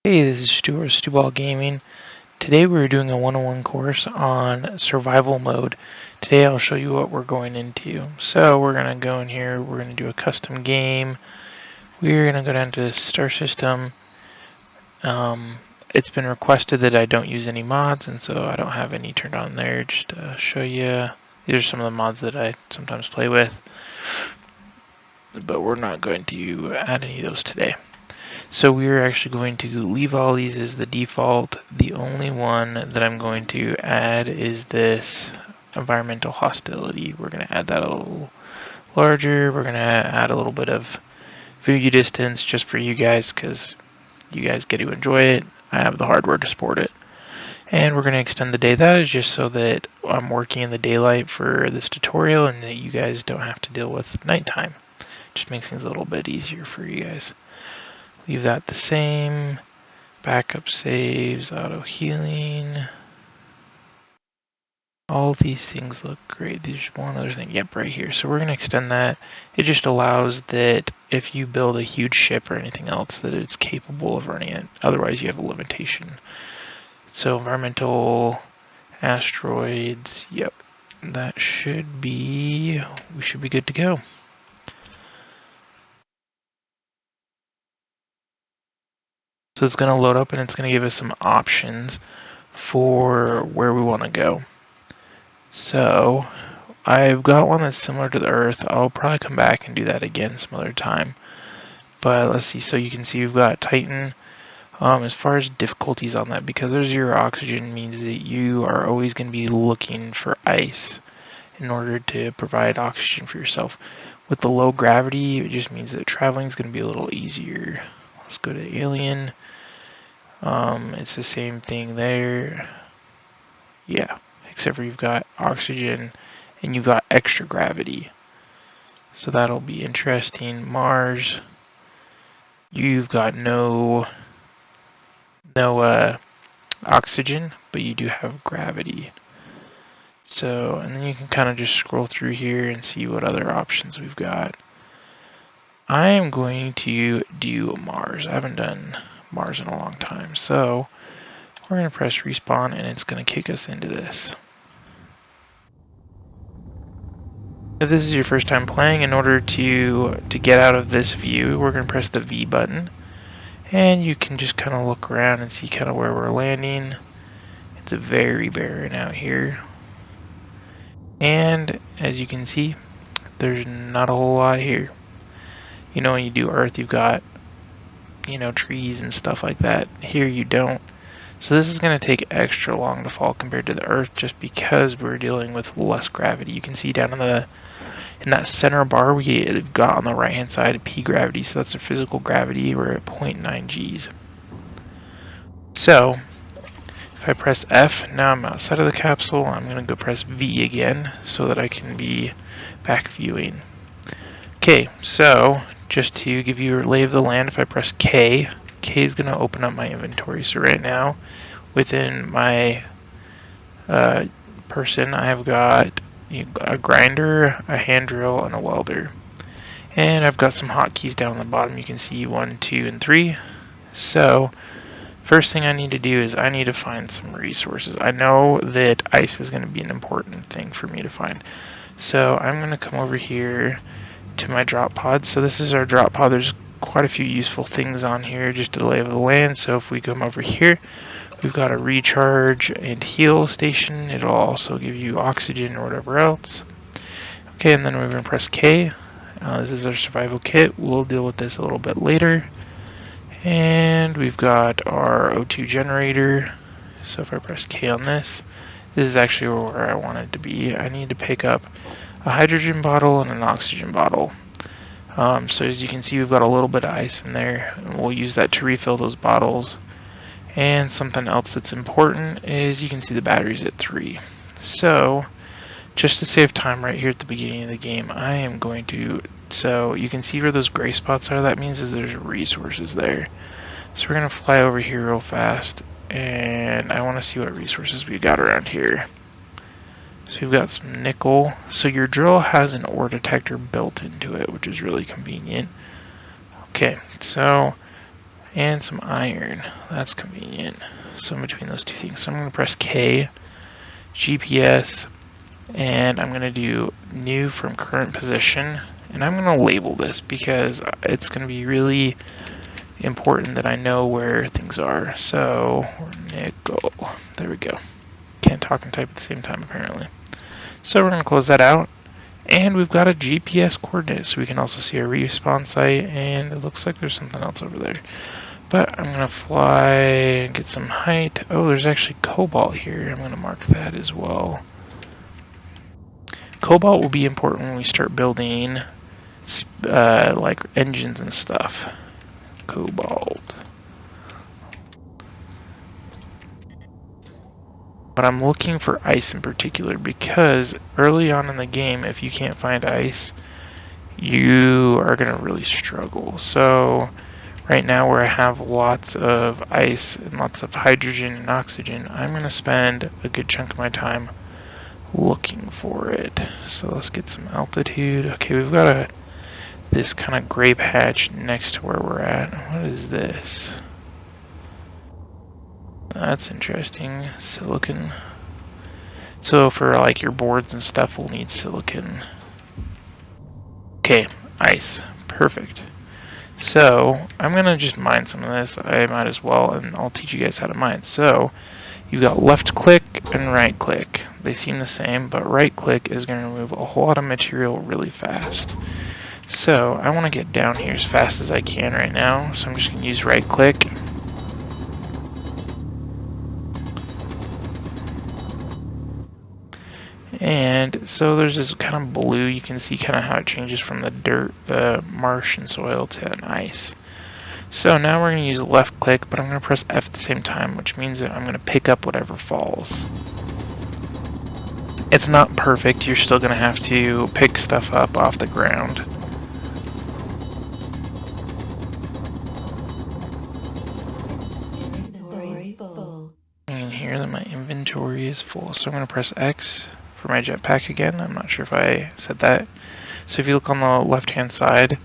Hey, this is Stu or Stuball Gaming. Today we're doing a 101 course on survival mode. Today I'll show you what we're going into. So we're going to go in here, we're going to do a custom game. We're going to go down to Star System. It's been requested that I don't use any mods, and so I don't have any turned on there. Just to show you, these are some of the mods that I sometimes play with, but we're not going to add any of those today. So we're actually going to leave all these as the default. The only one that I'm going to add is this environmental hostility. We're going to add that a little larger. We're going to add a little bit of view distance just for you guys because you guys get to enjoy it. I have the hardware to support it. And we're going to extend the day. That is just so that I'm working in the daylight for this tutorial and that you guys don't have to deal with nighttime. Just makes things a little bit easier for you guys. Leave that the same. Backup saves, auto healing. All these things look great. There's one other thing. Yep, right here. So we're going to extend that. It just allows that if you build a huge ship or anything else, that it's capable of running it. Otherwise, you have a limitation. So environmental, asteroids. Yep, that should be. We should be good to go. So it's going to load up and it's going to give us some options for where we want to go. So I've got one that's similar to the Earth. I'll probably come back and do that again some other time. But let's see. So you can see we've got Titan. As far as difficulties on that, because there's zero oxygen, means that you are always going to be looking for ice in order to provide oxygen for yourself. With the low gravity, it just means that traveling is going to be a little easier. Let's go to Alien. It's the same thing there. Yeah, except for you've got oxygen and you've got extra gravity. So that'll be interesting. Mars, you've got no oxygen, but you do have gravity. So, and then you can kind of just scroll through here and see what other options we've got. I am going to do Mars. I haven't done Mars in a long time, so we're going to press respawn and it's going to kick us into this. If this is your first time playing, in order to get out of this view, we're going to press the V button. And you can just kind of look around and see kind of where we're landing. It's very barren out here. And as you can see, there's not a whole lot here. You know, when you do Earth, you've got, you know, trees and stuff like that. Here you don't. So this is going to take extra long to fall compared to the Earth just because we're dealing with less gravity. You can see down in that center bar we've got on the right hand side P gravity, so that's a physical gravity. We're at 0.9 G's. So if I press F, now I'm outside of the capsule. I'm going to go press V again so that I can be back viewing. Okay, so just to give you a lay of the land, if I press K, K is going to open up my inventory. So right now, within my person, I've got a grinder, a hand drill, and a welder. And I've got some hotkeys down on the bottom. You can see 1, 2, and 3. So first thing I need to do is I need to find some resources. I know that ice is going to be an important thing for me to find. So I'm going to come over here to my drop pod. So this is our drop pod. There's quite a few useful things on here, just a lay of the land. So if we come over here, we've got a recharge and heal station. It'll also give you oxygen or whatever else. Okay, and then we're going to press K. This is our survival kit. We'll deal with this a little bit later. And we've got our O2 generator. So if I press K on this, this is actually where I want it to be. I need to pick up a hydrogen bottle and an oxygen bottle. So as you can see, we've got a little bit of ice in there, and we'll use that to refill those bottles. And something else that's important is you can see the battery's at 3. So just to save time right here at the beginning of the game, I am going to, so you can see where those gray spots are. That means is there's resources there. So we're going to fly over here real fast, and I want to see what resources we got around here. So we've got some nickel. So your drill has an ore detector built into it, which is really convenient. Okay, so and some iron. That's convenient. So in between those two things, so I'm going to press K, GPS, and I'm going to do new from current position, and I'm going to label this because it's going to be really important that I know where things are. So nickel, there we go. Can't talk and type at the same time apparently. So we're going to close that out, and we've got a GPS coordinate, so we can also see a respawn site, and it looks like there's something else over there. But I'm going to fly and get some height. Oh, there's actually cobalt here. I'm going to mark that as well. Cobalt will be important when we start building like engines and stuff. Cobalt. But I'm looking for ice in particular because early on in the game, if you can't find ice, you are going to really struggle. So right now where I have lots of ice and lots of hydrogen and oxygen, I'm going to spend a good chunk of my time looking for it. So let's get some altitude. Okay, we've got this kind of gray patch next to where we're at. What is this? That's interesting. Silicon. So for like your boards and stuff, we'll need silicon. Okay, ice. Perfect. So I'm gonna just mine some of this. I might as well, and I'll teach you guys how to mine. So you've got left click and right click. They seem the same, but right click is going to remove a whole lot of material really fast. So I want to get down here as fast as I can right now. So I'm just going to use right click. And so there's this kind of blue. You can see kind of how it changes from the dirt, the marsh and soil to an ice. So now we're going to use left click, but I'm going to press F at the same time, which means that I'm going to pick up whatever falls. It's not perfect. You're still going to have to pick stuff up off the ground. You can hear that my inventory is full. So I'm going to press X for my jetpack again. I'm not sure if I said that. So if you look on the left-hand side,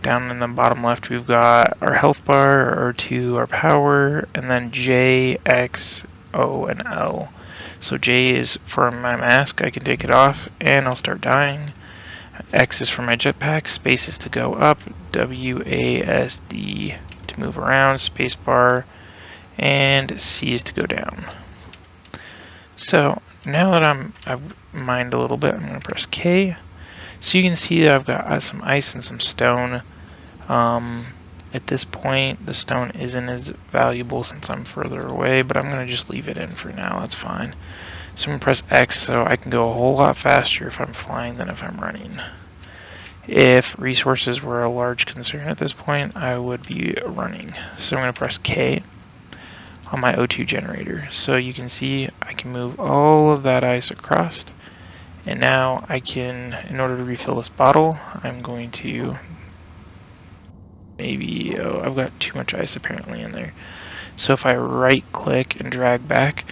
down in the bottom left, we've got our health bar, our R2, our power, and then J, X, O, and L. So J is for my mask, I can take it off, and I'll start dying. X is for my jetpack, space is to go up, W, A, S, D to move around, space bar, and C is to go down. So now that I've mined a little bit, I'm going to press K. So you can see that I've got some ice and some stone. At this point, the stone isn't as valuable since I'm further away, but I'm going to just leave it in for now. That's fine. So I'm going to press X so I can go a whole lot faster if I'm flying than if I'm running. If resources were a large concern at this point, I would be running. So I'm going to press K on my O2 generator. So you can see I can move all of that ice across. And now I can, in order to refill this bottle, I'm going to maybe, oh, I've got too much ice apparently in there. So if I right click and drag back,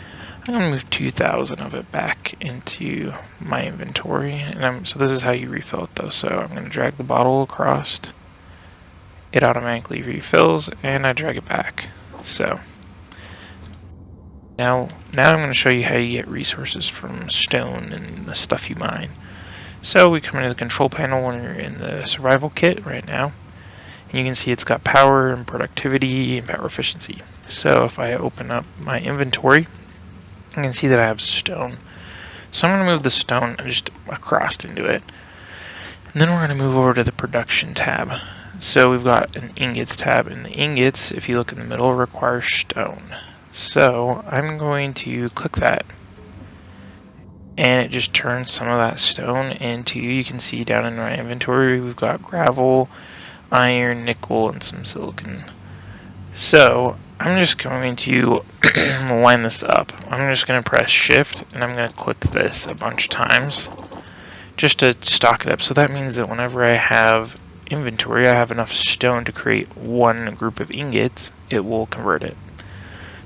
I'm going to move 2,000 of it back into my inventory. And so this is how you refill it though. So I'm going to drag the bottle across. It automatically refills and I drag it back. So now I'm going to show you how you get resources from stone and the stuff you mine. So we come into the control panel when you're in the survival kit right now. And you can see it's got power and productivity and power efficiency. So if I open up my inventory, you can see that I have stone. So I'm going to move the stone just across into it. And then we're going to move over to the production tab. So we've got an ingots tab, and the ingots, if you look in the middle, require stone. So I'm going to click that, and it just turns some of that stone into, you can see down in my inventory, we've got gravel, iron, nickel, and some silicon. So I'm just going to line this up. I'm just going to press shift, and I'm going to click this a bunch of times just to stock it up. So that means that whenever I have inventory, I have enough stone to create one group of ingots, it will convert it.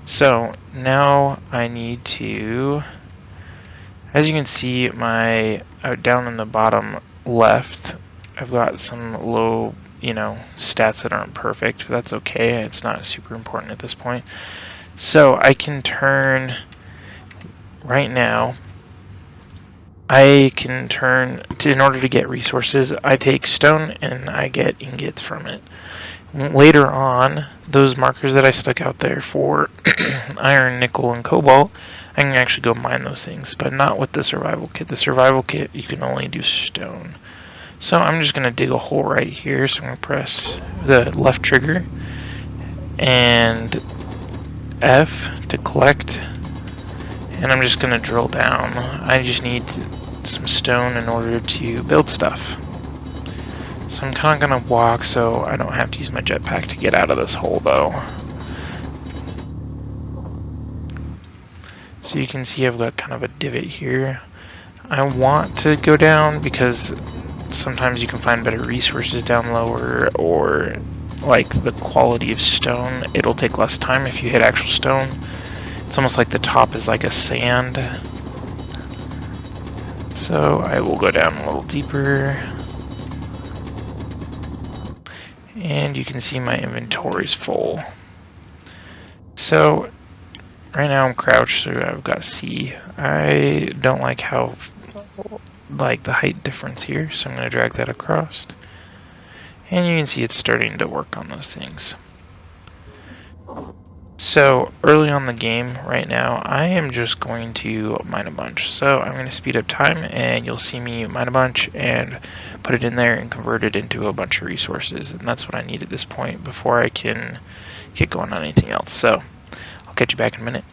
So now I need to, as you can see, my down in the bottom left, I've got some low, stats that aren't perfect, but that's okay. It's not super important at this point. So I can turn, right now, in order to get resources, I take stone and I get ingots from it. Later on, those markers that I stuck out there for iron, nickel, and cobalt, I can actually go mine those things, but not with the survival kit. The survival kit, you can only do stone. So I'm just going to dig a hole right here, so I'm going to press the left trigger and F to collect, and I'm just going to drill down. I just need some stone in order to build stuff. So I'm kind of going to walk so I don't have to use my jetpack to get out of this hole though. So you can see I've got kind of a divot here. I want to go down because sometimes you can find better resources down lower, or like the quality of stone, it'll take less time if you hit actual stone. It's almost like the top is like a sand. So I will go down a little deeper. And you can see my inventory's full. So right now I'm crouched, so I've got C. I don't like the height difference here, so I'm going to drag that across. And you can see it's starting to work on those things. So early on the game right now, I am just going to mine a bunch. So I'm going to speed up time, and you'll see me mine a bunch and put it in there and convert it into a bunch of resources. And that's what I need at this point before I can get going on anything else. So I'll catch you back in a minute.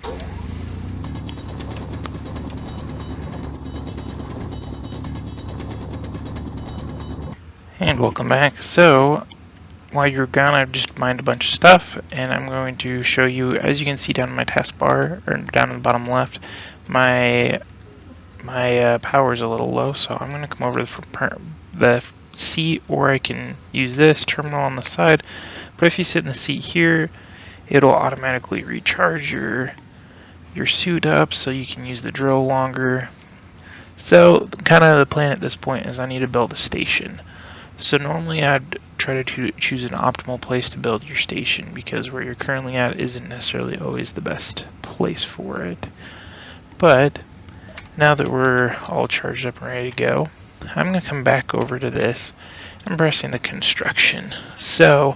And welcome back. So while you're gone, I've just mined a bunch of stuff, and I'm going to show you, as you can see down in my taskbar, or down in the bottom left, my power is a little low, so I'm going to come over to the seat, or I can use this terminal on the side. But if you sit in the seat here, it'll automatically recharge your suit up so you can use the drill longer. So kind of the plan at this point is I need to build a station. So normally I'd try to choose an optimal place to build your station, because where you're currently at isn't necessarily always the best place for it. But now that we're all charged up and ready to go, I'm going to come back over to this. I'm pressing the construction. So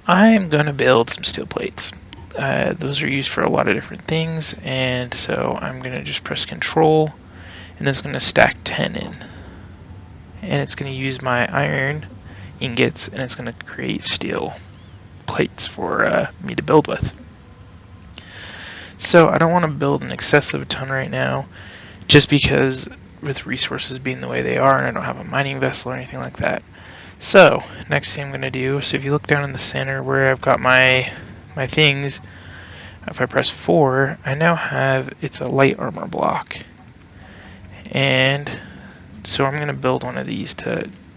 I'm going to build some steel plates. Those are used for a lot of different things, and so I'm going to just press Control, and it's going to stack 10 in. And it's going to use my iron ingots, and it's going to create steel plates for me to build with. So I don't want to build an excessive ton right now, just because with resources being the way they are, and I don't have a mining vessel or anything like that. So next thing I'm going to do, so if you look down in the center where I've got my things, if I press 4, I now have, it's a light armor block. And so I'm going to build one of these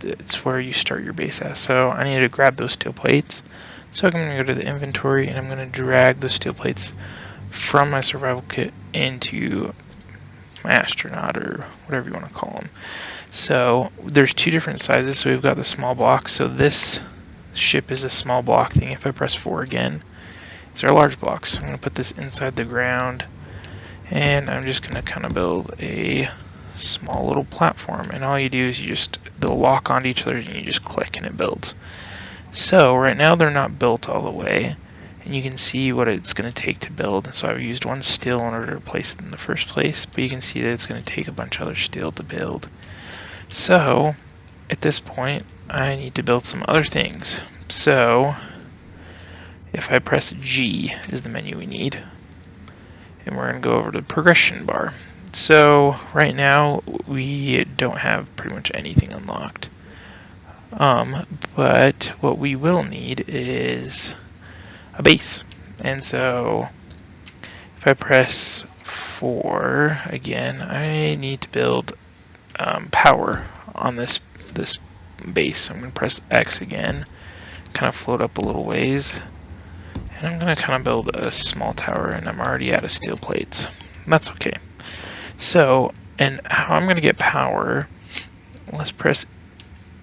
it's where you start your base at. So I need to grab those steel plates. So I'm going to go to the inventory, and I'm going to drag the steel plates from my survival kit into my astronaut, or whatever you want to call them. So there's two different sizes. So we've got the small block. So this ship is a small block thing. If I press 4 again, these are large blocks. So I'm going to put this inside the ground, and I'm just going to kind of build a small little platform, and all you do is they'll lock onto each other, and you just click and it builds. So right now they're not built all the way, and you can see what it's going to take to build. So I've used one steel in order to place it in the first place, but you can see that it's going to take a bunch of other steel to build. So at this point I need to build some other things. So if I press G is the menu we need, and we're going to go over to the progression bar. So right now we don't have pretty much anything unlocked, but what we will need is a base. And so if I press 4 again, I need to build power on this base. So I'm going to press X again, kind of float up a little ways, and I'm going to kind of build a small tower, and I'm already out of steel plates. That's okay. So, and how I'm going to get power, let's press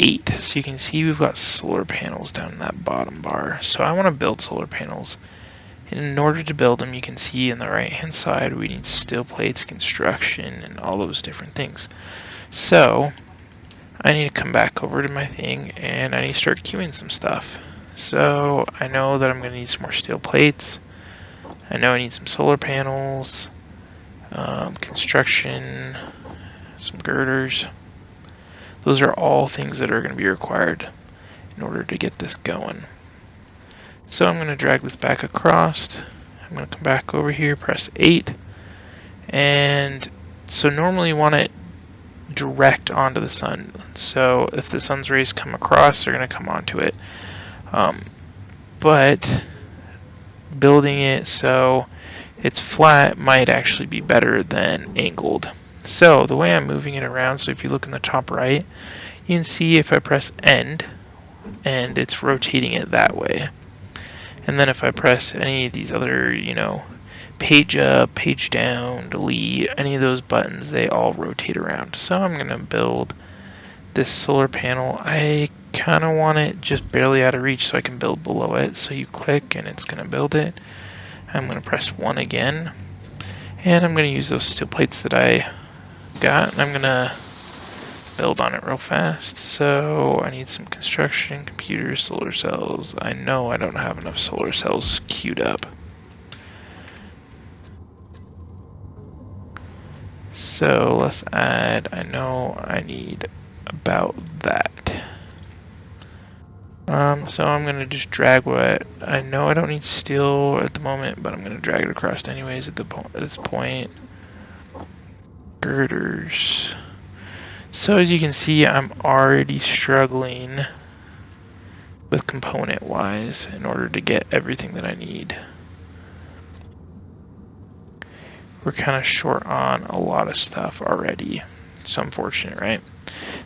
8. So you can see we've got solar panels down in that bottom bar. So I want to build solar panels. And in order to build them, you can see in the right hand side we need steel plates, construction, and all those different things. So I need to come back over to my thing and I need to start queuing some stuff. So I know that I'm going to need some more steel plates. I know I need some solar panels, construction, some girders. Those are all things that are going to be required in order to get this going. So I'm going to drag this back across. I'm going to come back over here, press 8. And so normally you want it direct onto the sun. So if the sun's rays come across, they're going to come onto it. But building it so it's flat might actually be better than angled. So the way I'm moving it around, so if you look in the top right, you can see if I press end, and it's rotating it that way. And then if I press any of these other, page up, page down, delete, any of those buttons, they all rotate around. So I'm going to build this solar panel. I kind of want it just barely out of reach so I can build below it. So you click and it's going to build it. I'm going to press 1 again. And I'm going to use those steel plates that I got. And I'm going to build on it real fast. So I need some construction, computers, solar cells. I know I don't have enough solar cells queued up. So let's add, I know I need about that. So I'm going to just drag what, I know I don't need steel at the moment, but I'm going to drag it across anyways at this point. Girders. So as you can see, I'm already struggling with component wise in order to get everything that I need. We're kind of short on a lot of stuff already. So unfortunate, right?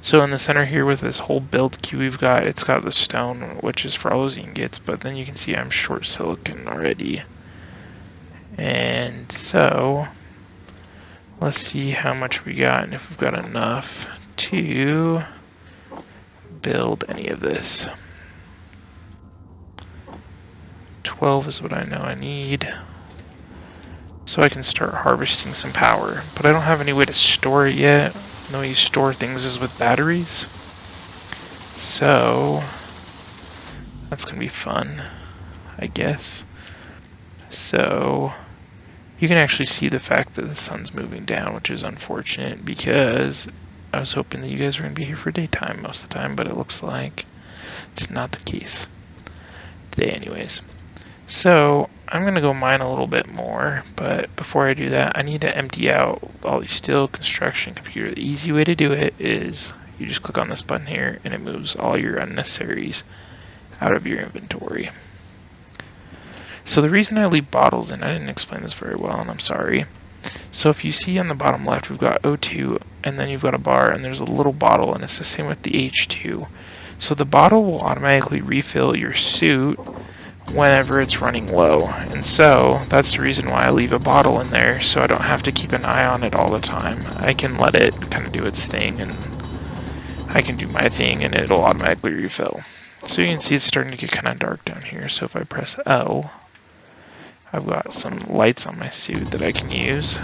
So in the center here with this whole build queue we've got, it's got the stone, which is for all those ingots, but then you can see I'm short silicon already. And so let's see how much we got and if we've got enough to build any of this. 12 is what I know I need. So I can start harvesting some power, but I don't have any way to store it yet. The way you store things is with batteries. So that's gonna be fun, I guess. So you can actually see the fact that the sun's moving down, which is unfortunate because I was hoping that you guys were gonna be here for daytime most of the time, but it looks like it's not the case today anyways. So I'm going to go mine a little bit more, but before I do that, I need to empty out all these steel, construction, computer. The easy way to do it is you just click on this button here and it moves all your unnecessaries out of your inventory. So the reason I leave bottles in, I didn't explain this very well and I'm sorry. So if you see on the bottom left, we've got O2 and then you've got a bar and there's a little bottle and it's the same with the H2. So the bottle will automatically refill your suit whenever it's running low, and so that's the reason why I leave a bottle in there, so I don't have to keep an eye on it all the time. I can let it kind of do its thing and I can do my thing and it'll automatically refill. So you can see it's starting to get kind of dark down here, so if I press L, I've got some lights on my suit that I can use.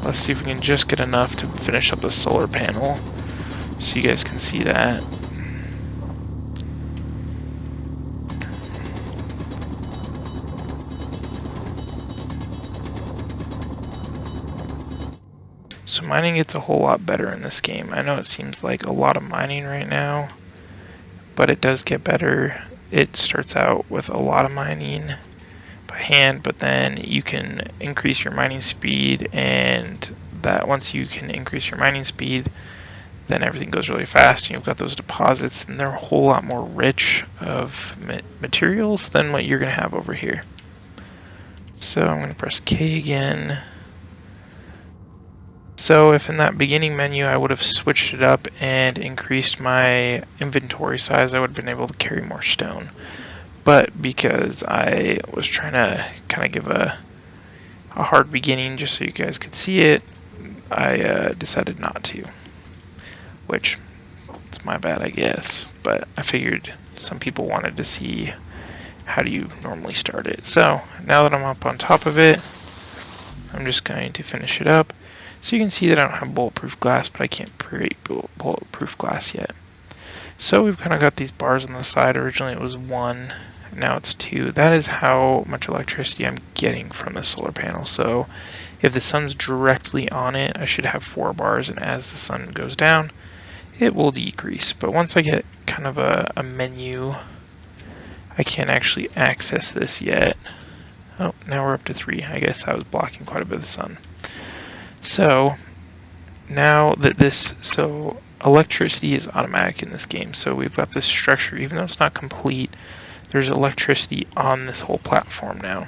Let's see if we can just get enough to finish up the solar panel so you guys can see that. So mining gets a whole lot better in this game. I know it seems like a lot of mining right now, but it does get better. It starts out with a lot of mining by hand, but then you can increase your mining speed, and that once you can increase your mining speed, then everything goes really fast. You've got those deposits, and they're a whole lot more rich of materials than what you're going to have over here. So I'm going to press K again. So if in that beginning menu I would have switched it up and increased my inventory size, I would have been able to carry more stone. But because I was trying to kind of give a hard beginning just so you guys could see it, I decided not to. which it's my bad, I guess, but I figured some people wanted to see how do you normally start it. So now that I'm up on top of it, I'm just going to finish it up. So you can see that I don't have bulletproof glass, but I can't create bulletproof glass yet. So we've kind of got these bars on the side. Originally it was 1, now it's 2. That is how much electricity I'm getting from the solar panel. So if the sun's directly on it, I should have 4 bars, and as the sun goes down, it will decrease. But once I get kind of a menu, I can't actually access this yet. Oh, now we're up to 3. I guess I was blocking quite a bit of the sun. So now that electricity is automatic in this game. So we've got this structure, even though it's not complete, there's electricity on this whole platform now.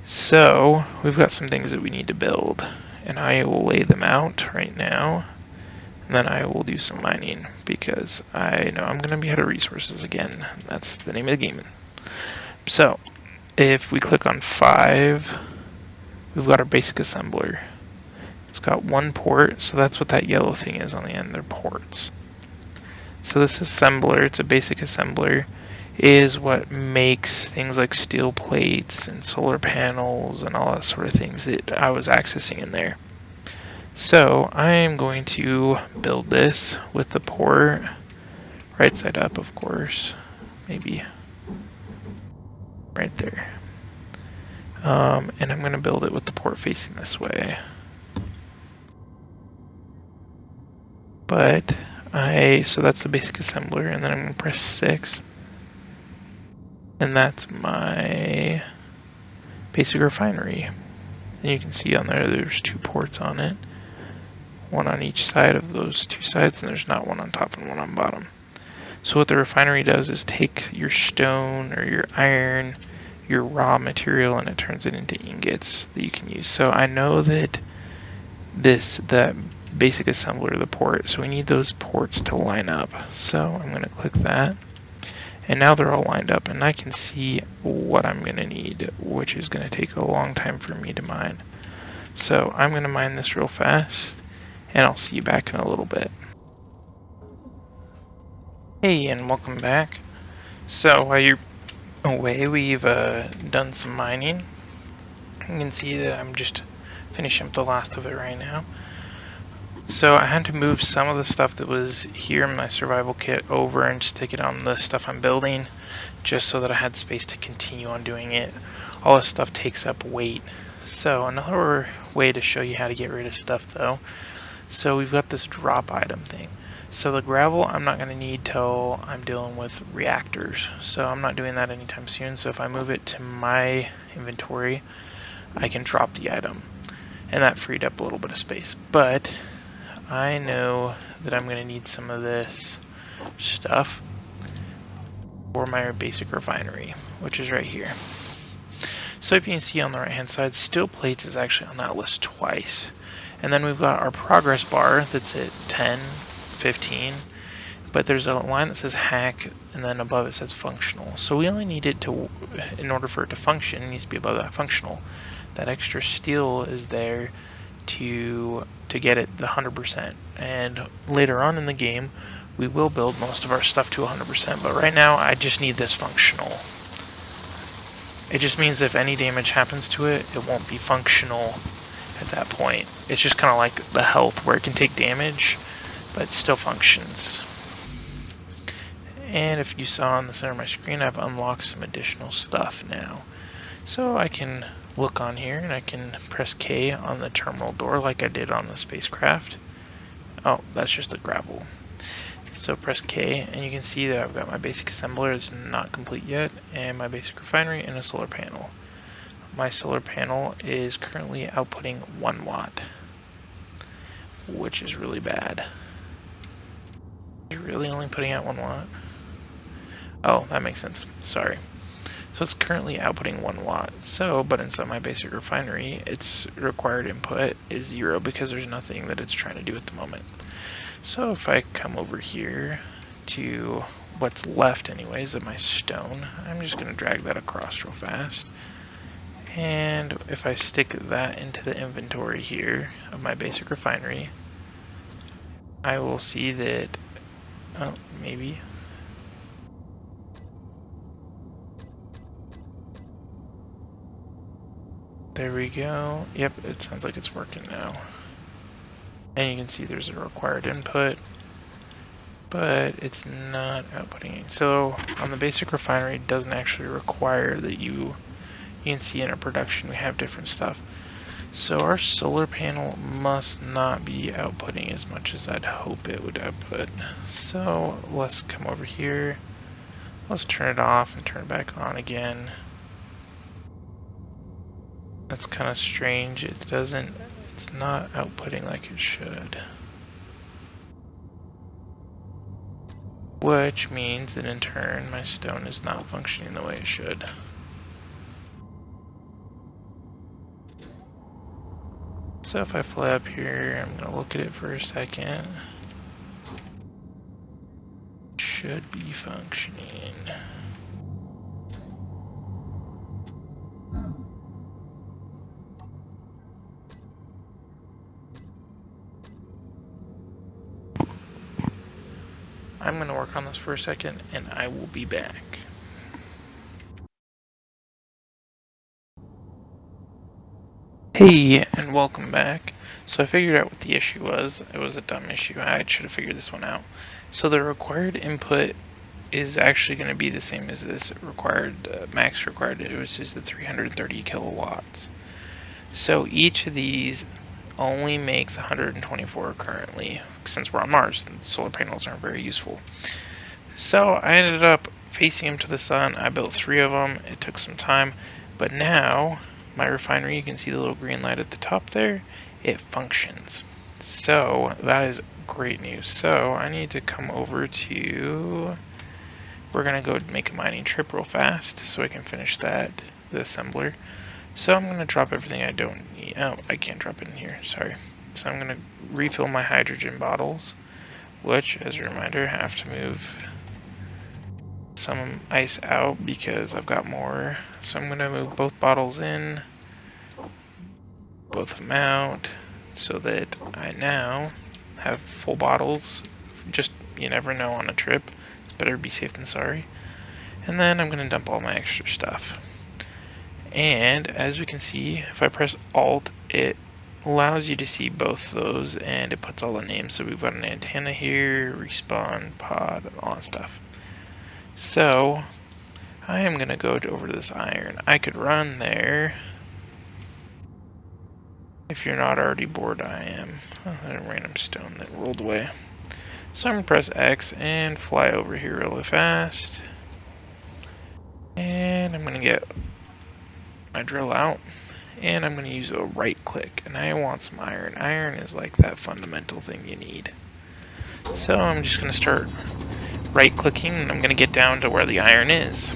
So we've got some things that we need to build, and I will lay them out right now. And then I will do some mining, because I know I'm going to be out of resources again. That's the name of the game. So, if we click on 5, we've got our basic assembler. It's got 1 port, so that's what that yellow thing is on the end. They're ports. So this assembler, it's a basic assembler, is what makes things like steel plates and solar panels and all that sort of things that I was accessing in there. So I am going to build this with the port right side up, of course, maybe right there. And I'm going to build it with the port facing this way. So that's the basic assembler, and then I'm going to press 6. And that's my basic refinery. And you can see on there's 2 ports on it. 1 on each side of those 2 sides, and there's not 1 on top and 1 on bottom. So what the refinery does is take your stone or your iron, your raw material, and it turns it into ingots that you can use. So I know that the basic assembler, the port, so we need those ports to line up. So I'm going to click that, and now they're all lined up, and I can see what I'm going to need, which is going to take a long time for me to mine. So I'm going to mine this real fast, and I'll see you back in a little bit. Hey, and welcome back. So while you're away, we've done some mining. You can see that I'm just finishing up the last of it right now. So I had to move some of the stuff that was here in my survival kit over and just take it on the stuff I'm building, just so that I had space to continue on doing it. All this stuff takes up weight. So another way to show you how to get rid of stuff though, so we've got this drop item thing. So the gravel I'm not going to need till I'm dealing with reactors, so I'm not doing that anytime soon. So if I move it to my inventory, I can drop the item, and that freed up a little bit of space. But I know that I'm going to need some of this stuff for my basic refinery, which is right here. So if you can see on the right hand side, steel plates is actually on that list twice. And then we've got our progress bar that's at 10, 15, but there's a line that says hack, and then above it says functional. So we only need it to, in order for it to function, it needs to be above that functional. That extra steel is there to get it the 100%. And later on in the game, we will build most of our stuff to 100%, but right now I just need this functional. It just means if any damage happens to it, it won't be functional at that point. It's just kind of like the health, where it can take damage, but it still functions. And if you saw on the center of my screen, I've unlocked some additional stuff now. So I can look on here, and I can press K on the terminal door like I did on the spacecraft. Oh, that's just the gravel. So press K, and you can see that I've got my basic assembler, it's not complete yet, and my basic refinery and a solar panel. My solar panel is currently outputting 1 watt, which is really bad. You're really only putting out 1 watt? Oh, that makes sense. Sorry. So it's currently outputting 1 watt. So, but inside my basic refinery, its required input is 0 because there's nothing that it's trying to do at the moment. So if I come over here to what's left anyways of my stone, I'm just going to drag that across real fast. And if I stick that into the inventory here of my basic refinery, I will see that, oh, maybe. There we go. Yep, it sounds like it's working now. And you can see there's a required input, but it's not outputting. So on the basic refinery, it doesn't actually require that you can see in our production we have different stuff. So our solar panel must not be outputting as much as I'd hope it would output. So let's come over here. Let's turn it off and turn it back on again. That's kind of strange. It's not outputting like it should. Which means that in turn my stone is not functioning the way it should. So if I fly up here, I'm going to look at it for a second. It should be functioning. I'm going to work on this for a second and I will be back. Hey, and welcome back. So I figured out what the issue was. It was a dumb issue. I should have figured this one out. So the required input is actually going to be the same as this max required. It was just the 330 kilowatts. So each of these only makes 124 currently, since we're on Mars. And solar panels aren't very useful. So I ended up facing them to the sun. I built 3 of them. It took some time, but now my refinery, you can see the little green light at the top there, it functions. So that is great news. So I need to come over to, we're gonna go make a mining trip real fast so I can finish the assembler. So I'm gonna drop everything I don't need. Oh, I can't drop it in here, sorry. So I'm gonna refill my hydrogen bottles, which, as a reminder, have to move some ice out because I've got more. So I'm going to move both bottles in, both of them out, so that I now have full bottles. Just, you never know on a trip. It's better to be safe than sorry. And then I'm going to dump all my extra stuff. And as we can see, if I press Alt, it allows you to see both those and it puts all the names. So we've got an antenna here, respawn pod, and all that stuff. So I am going to go over to this iron. I could run there. If you're not already bored, I am. Oh, a random stone that rolled away. So I'm going to press X and fly over here really fast. And I'm going to get my drill out. And I'm going to use a right click. And I want some iron. Iron is like that fundamental thing you need. So I'm just going to start right clicking and I'm going to get down to where the iron is.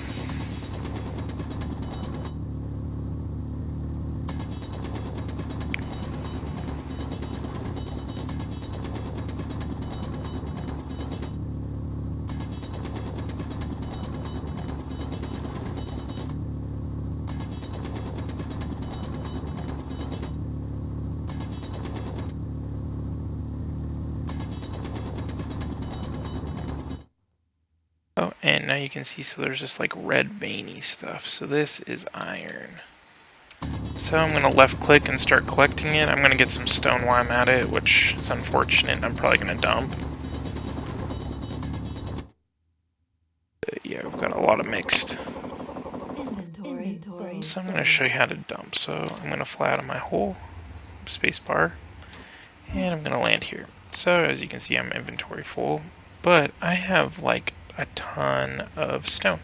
Oh, and now you can see, so there's this like red veiny stuff. So this is iron. So I'm going to left click and start collecting it. I'm going to get some stone while I'm at it, which is unfortunate. I'm probably going to dump. Yeah, we've got a lot of mixed. Inventory. So I'm going to show you how to dump. So I'm going to fly out of my hole, spacebar, and I'm going to land here. So as you can see, I'm inventory full, but I have like a ton of stone.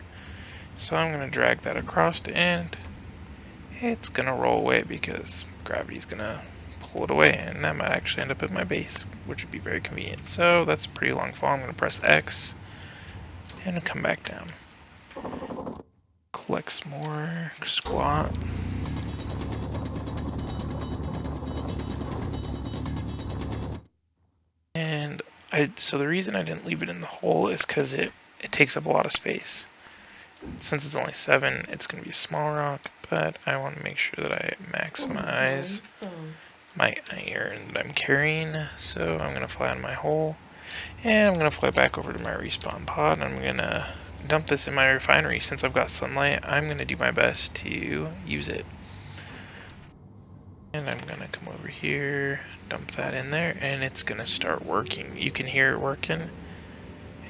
So I'm going to drag that across and it's going to roll away because gravity's going to pull it away, and that might actually end up at my base, which would be very convenient. So that's a pretty long fall. I'm going to press X and come back down. Collect some more, squat. And so the reason I didn't leave it in the hole is because it takes up a lot of space. Since it's only 7, it's going to be a small rock, but I want to make sure that I maximize my iron that I'm carrying. So I'm going to fly on my hole, and I'm going to fly back over to my respawn pod, and I'm going to dump this in my refinery. Since I've got sunlight, I'm going to do my best to use it. And I'm going to come over here, dump that in there, and it's going to start working. You can hear it working.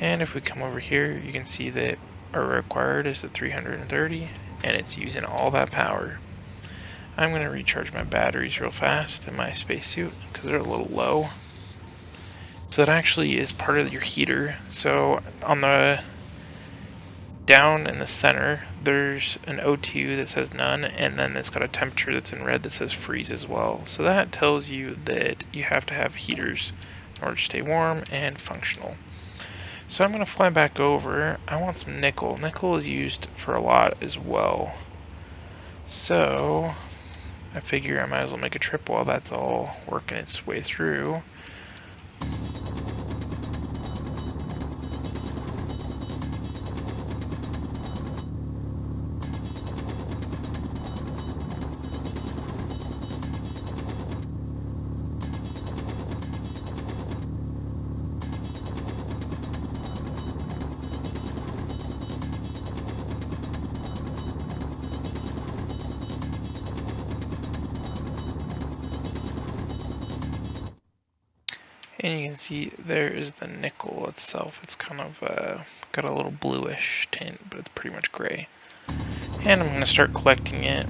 And if we come over here, you can see that our required is at 330, and it's using all that power. I'm going to recharge my batteries real fast in my spacesuit because they're a little low. So that actually is part of your heater. So on the down in the center, there's an O2 that says none, and then it's got a temperature that's in red that says freeze as well. So that tells you that you have to have heaters in order to stay warm and functional. So I'm going to fly back over. I want some nickel. Nickel is used for a lot as well. So I figure I might as well make a trip while that's all working its way through. And you can see there is the nickel itself. It's kind of got a little bluish tint, but it's pretty much gray. And I'm going to start collecting it.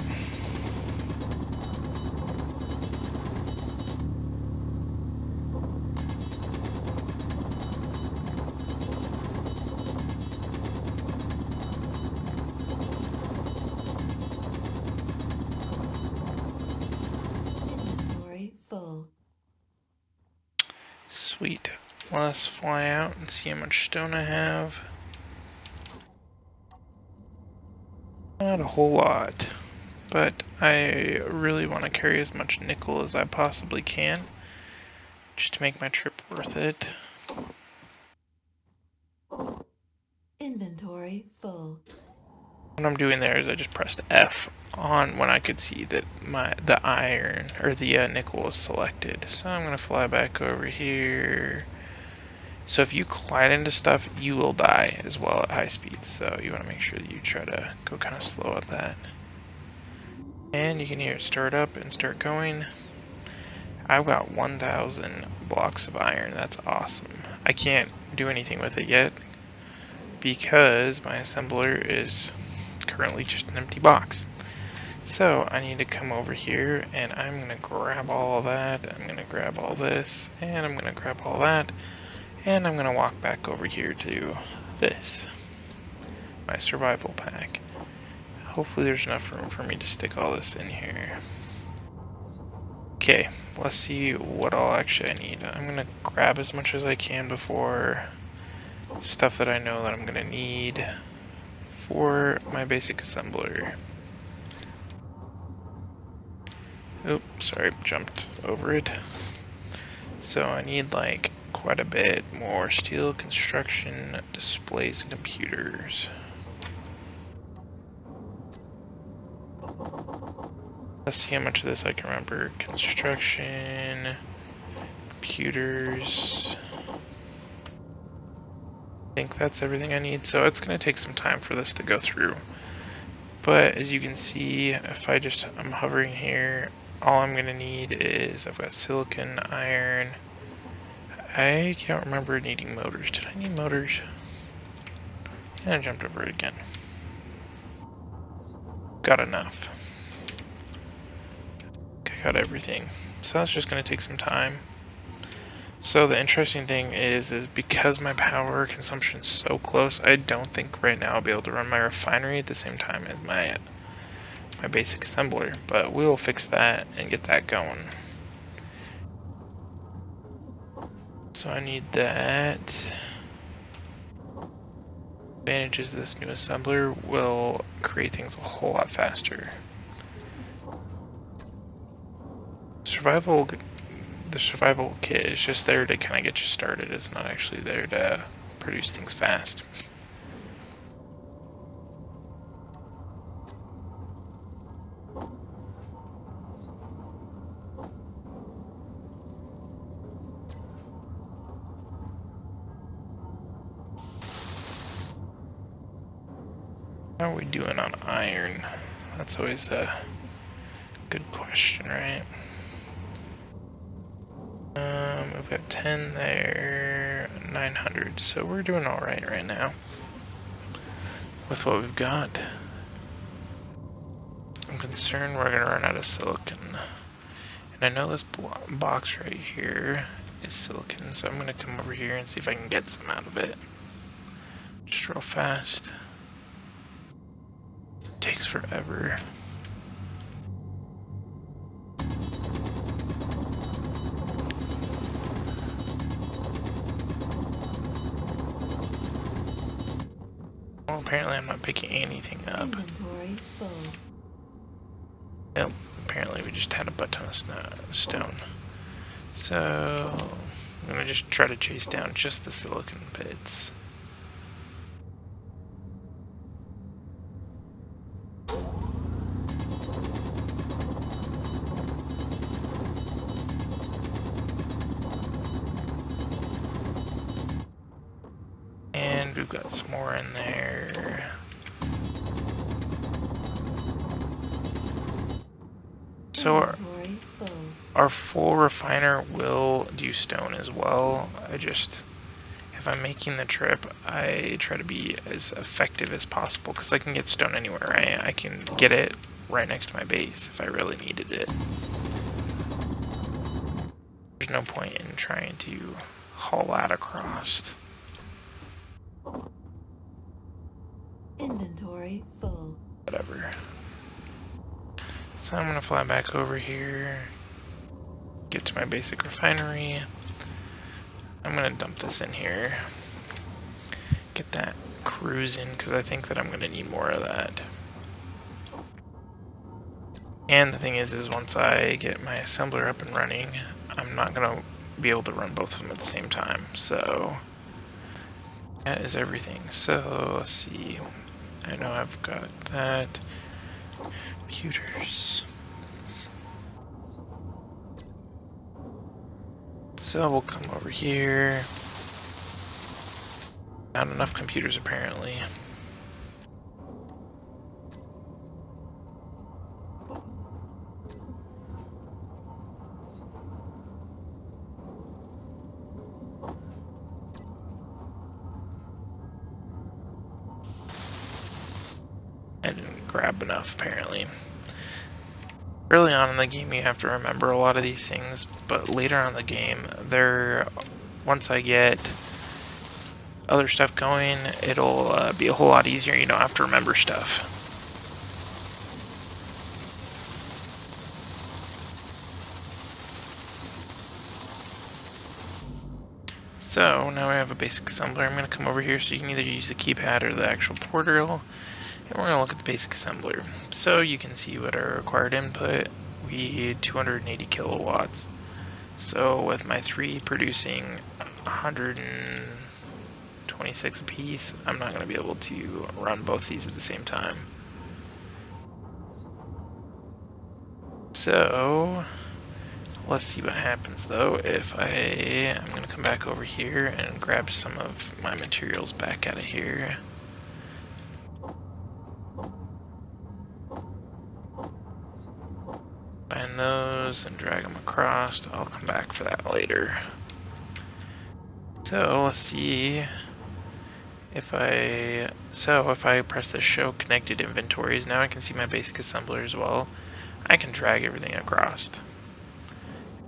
Inventory full. Sweet. Let's fly out and see how much stone I have. Not a whole lot, but I really want to carry as much nickel as I possibly can, just to make my trip worth it. Inventory full. What I'm doing there is I just pressed F on when I could see that the iron or the nickel was selected. So I'm gonna fly back over here. So if you collide into stuff, you will die as well at high speeds. So you want to make sure that you try to go kind of slow at that. And you can hear it start up and start going. I've got 1,000 blocks of iron. That's awesome. I can't do anything with it yet because my assembler is currently just an empty box. So I need to come over here and I'm going to grab all of that. I'm going to grab all this and I'm going to grab all that. And I'm going to walk back over here to this, my survival pack. Hopefully there's enough room for me to stick all this in here. Okay, let's see what all actually I need. I'm going to grab as much as I can before stuff that I know that I'm going to need for my basic assembler. Oops, sorry, jumped over it. So I need like quite a bit more steel, construction, displays, and computers. Let's see how much of this I can remember. Construction, computers. I think that's everything I need. So it's going to take some time for this to go through. But as you can see, if I'm hovering here, all I'm going to need is, I've got silicon, iron. I can't remember needing motors. Did I need motors? And I jumped over it again. Got enough. I got everything. So that's just going to take some time. So the interesting thing is because my power consumption is so close, I don't think right now I'll be able to run my refinery at the same time as my basic assembler. But we'll fix that and get that going. So I need that. Advantages of this new assembler will create things a whole lot faster. The survival kit is just there to kind of get you started. It's not actually there to produce things fast. How are we doing on iron? That's always a good question, right? We've got 10 there, 900, so we're doing alright right now with what we've got. I'm concerned we're going to run out of silicon. And I know this box right here is silicon, so I'm going to come over here and see if I can get some out of it. Just real fast. Takes forever. Well, apparently I'm not picking anything up. Inventory full. Nope, apparently we just had a butt ton of stone. So, I'm gonna just try to chase down just the silicon bits. And we've got some more in there. So our full refiner will do stone as well. If I'm making the trip, I try to be as effective as possible because I can get stone anywhere, right? I can get it right next to my base if I really needed it. There's no point in trying to haul that across. Inventory full. Whatever. So I'm gonna fly back over here, get to my basic refinery. I'm gonna dump this in here, get that cruising because I think that I'm gonna need more of that. And the thing is once I get my assembler up and running, I'm not gonna be able to run both of them at the same time. So that is everything. So let's see. I know I've got that. Computers. So we'll come over here. Not enough computers apparently. I didn't grab enough apparently. Early on in the game you have to remember a lot of these things, but later on in the game, once I get other stuff going, it'll be a whole lot easier. You don't have to remember stuff. So now we have a basic assembler. I'm going to come over here so you can either use the keypad or the actual portal. And we're going to look at the basic assembler. So you can see what our required input. We need 280 kilowatts. So with my 3 producing 126 apiece, I'm not going to be able to run both these at the same time. So let's see what happens though if I'm going to come back over here and grab some of my materials back out of here. Find those and drag them across. I'll come back for that later. So let's see if I press the show connected inventories, now I can see my basic assembler as well. I can drag everything across.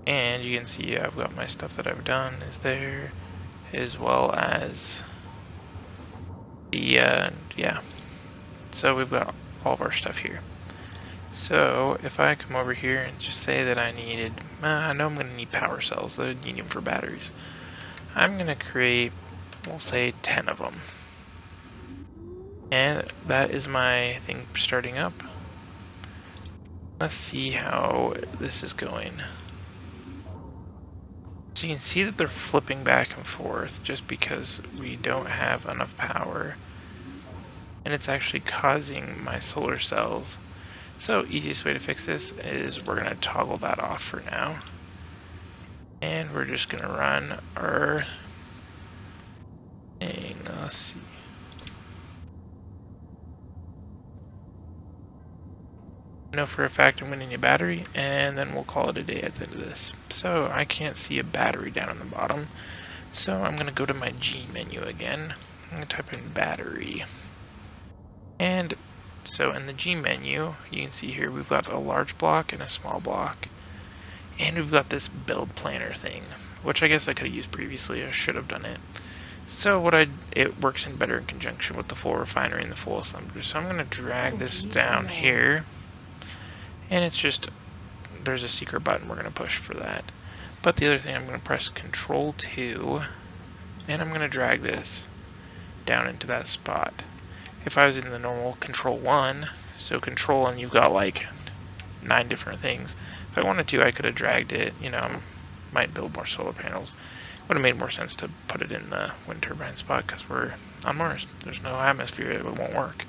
And you can see I've got my stuff that I've done is there, as well as the, yeah. So we've got all of our stuff here. So if I come over here and just say that I needed, I know I'm going to need power cells, I need them for batteries. I'm going to create, we'll say 10 of them. And that is my thing starting up. Let's see how this is going. So you can see that they're flipping back and forth just because we don't have enough power. And it's actually causing my solar cells. So easiest way to fix this is we're going to toggle that off for now. And we're just going to run our thing. Let's see. I know for a fact I'm going to need a battery, and then we'll call it a day at the end of this. So I can't see a battery down on the bottom, so I'm going to go to my G menu again. I'm going to type in battery. And so in the G menu, you can see here we've got a large block and a small block. And we've got this build planner thing, which I guess I could have used previously. I should have done it. So it works in better in conjunction with the full refinery and the full assembler. So I'm going to drag this down here. And it's just, there's a secret button we're going to push for that. But the other thing, I'm going to press Control 2, and I'm going to drag this down into that spot. If I was in the normal Control 1, so Control and you've got like 9 different things. If I wanted to, I could have dragged it, might build more solar panels. Would have made more sense to put it in the wind turbine spot because we're on Mars. There's no atmosphere, it won't work.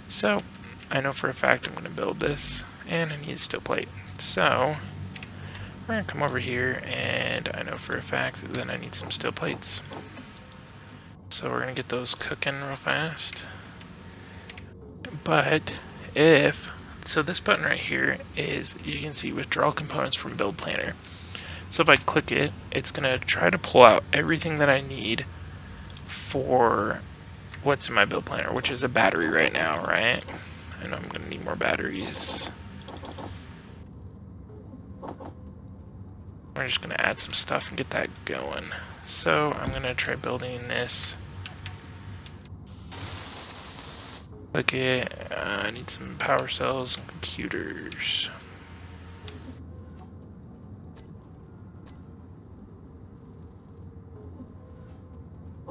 So I know for a fact I'm going to build this, and I need a steel plate. So we're going to come over here, and I know for a fact that I need some steel plates. So we're going to get those cooking real fast. But so this button right here is, you can see withdrawal components from build planner. So if I click it, it's going to try to pull out everything that I need for what's in my build planner, which is a battery right now, right? I know I'm going to need more batteries. We're just going to add some stuff and get that going. So I'm going to try building this. Click it. I need some power cells and computers.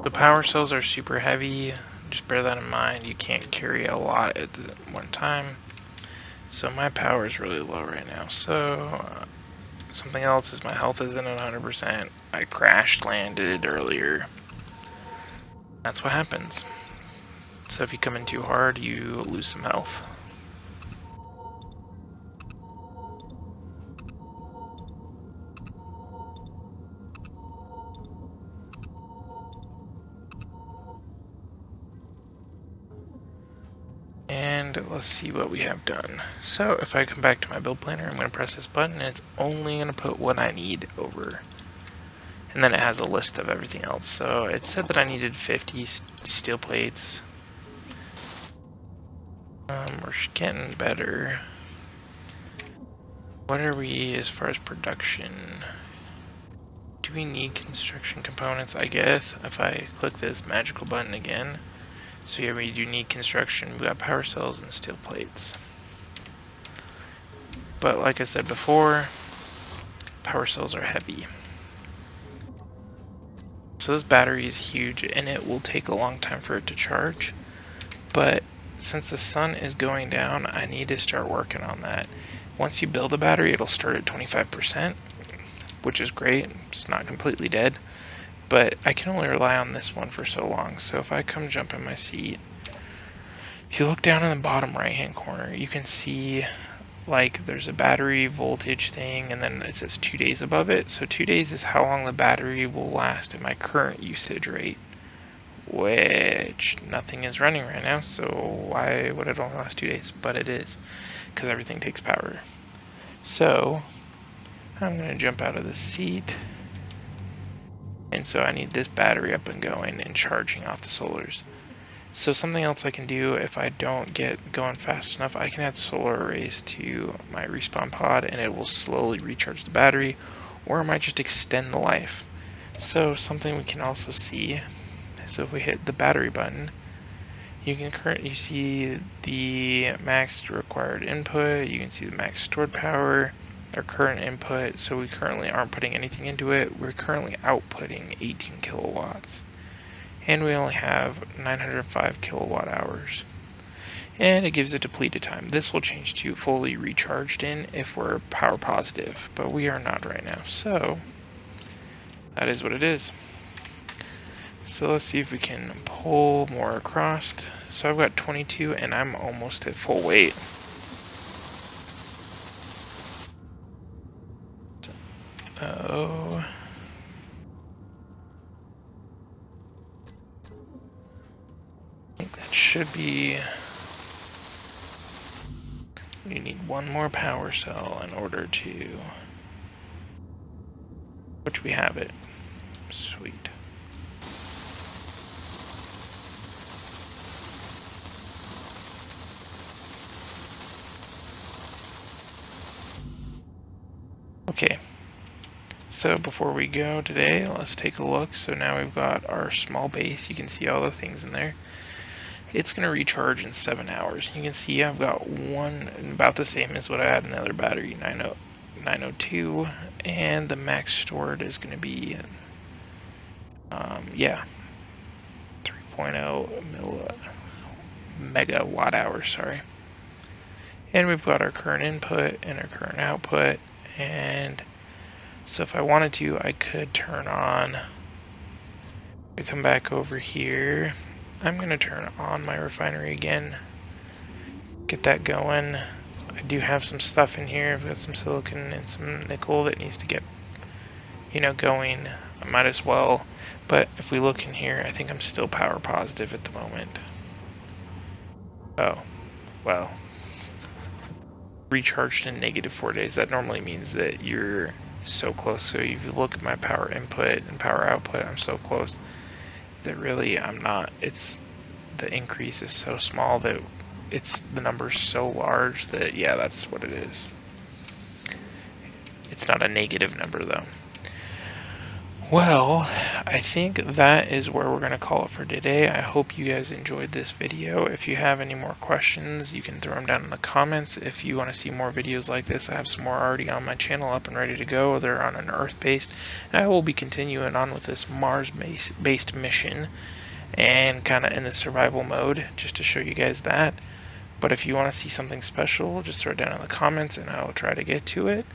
The power cells are super heavy. Just bear that in mind. You can't carry a lot at the one time. So my power is really low right now. So something else is my health isn't at 100%. I crash landed earlier. That's what happens. So if you come in too hard, you lose some health. And let's see what we have done. So if I come back to my build planner, I'm going to press this button, and it's only going to put what I need over. And then it has a list of everything else. So it said that I needed 50 steel plates. We're getting better. What are we as far as production? Do we need construction components? I guess if I click this magical button again. So here we do need construction. We got power cells and steel plates. But like I said before, power cells are heavy. So this battery is huge and it will take a long time for it to charge. But since the sun is going down, I need to start working on that. Once you build a battery, it'll start at 25%, which is great. It's not completely dead. But I can only rely on this one for so long. So if I come jump in my seat, if you look down in the bottom right hand corner, you can see like there's a battery voltage thing, and then it says 2 days above it. So 2 days is how long the battery will last at my current usage rate, which nothing is running right now. So why would it only last 2 days? But it is, because everything takes power. So I'm going to jump out of the seat. And so I need this battery up and going and charging off the solars. So something else I can do if I don't get going fast enough, I can add solar arrays to my respawn pod and it will slowly recharge the battery, or it might just extend the life. So something we can also see, so if we hit the battery button, you see the max required input, you can see the max stored power, our current input. So we currently aren't putting anything into it. We're currently outputting 18 kilowatts. And we only have 905 kilowatt hours. And it gives a depleted time. This will change to fully recharged in if we're power positive, but we are not right now. So that is what it is. So let's see if we can pull more across. So I've got 22 and I'm almost at full weight. Oh. I think that should be You need one more power cell in order to... which we have it. Sweet. Okay. So before we go today, let's take a look. So now we've got our small base. You can see all the things in there. It's going to recharge in 7 hours. You can see I've got one about the same as what I had in the other battery, 902, and the max stored is going to be, 3.0 megawatt hours, sorry. And we've got our current input and our current output, and so if I wanted to, I could turn on, I come back over here. I'm going to turn on my refinery again, get that going. I do have some stuff in here. I've got some silicon and some nickel that needs to get, going. I might as well. But if we look in here, I think I'm still power positive at the moment. Oh, well. Recharged in -4 days. That normally means that you're so close. So if you look at my power input and power output, I'm so close that really I'm not. The increase is so small that the number's so large that, yeah, that's what it is. It's not a negative number though. Well, I think that is where we're going to call it for today. I hope you guys enjoyed this video. If you have any more questions, you can throw them down in the comments. If you want to see more videos like this, I have some more already on my channel up and ready to go. They're on an Earth-based, and I will be continuing on with this Mars-based mission and kind of in the survival mode, just to show you guys that. But if you want to see something special, just throw it down in the comments and I will try to get to it.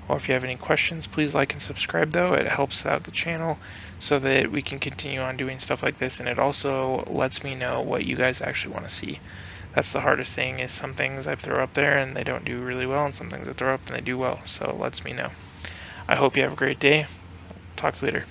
Or if you have any questions, please like and subscribe though. It helps out the channel so that we can continue on doing stuff like this, and it also lets me know what you guys actually want to see. That's the hardest thing, is some things I throw up there and they don't do really well, and some things I throw up and they do well, so it lets me know. I hope you have a great day. Talk to you later.